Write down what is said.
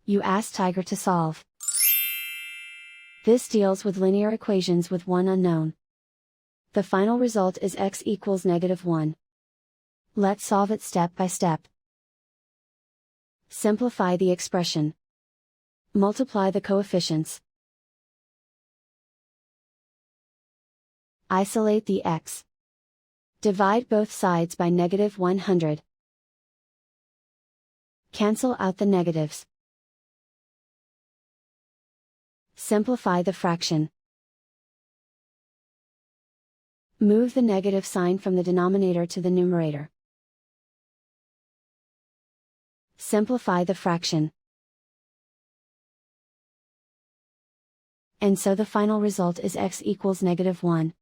You ask Tiger to solve. This deals with linear equations with one unknown. The final result is x equals -1. Let's solve it step by step. Simplify the expression. Multiply the coefficients. Isolate the x. Divide both sides by -100. Cancel out the negatives. Simplify the fraction. Move the negative sign from the denominator to the numerator. Simplify the fraction. And so the final result is x equals -1.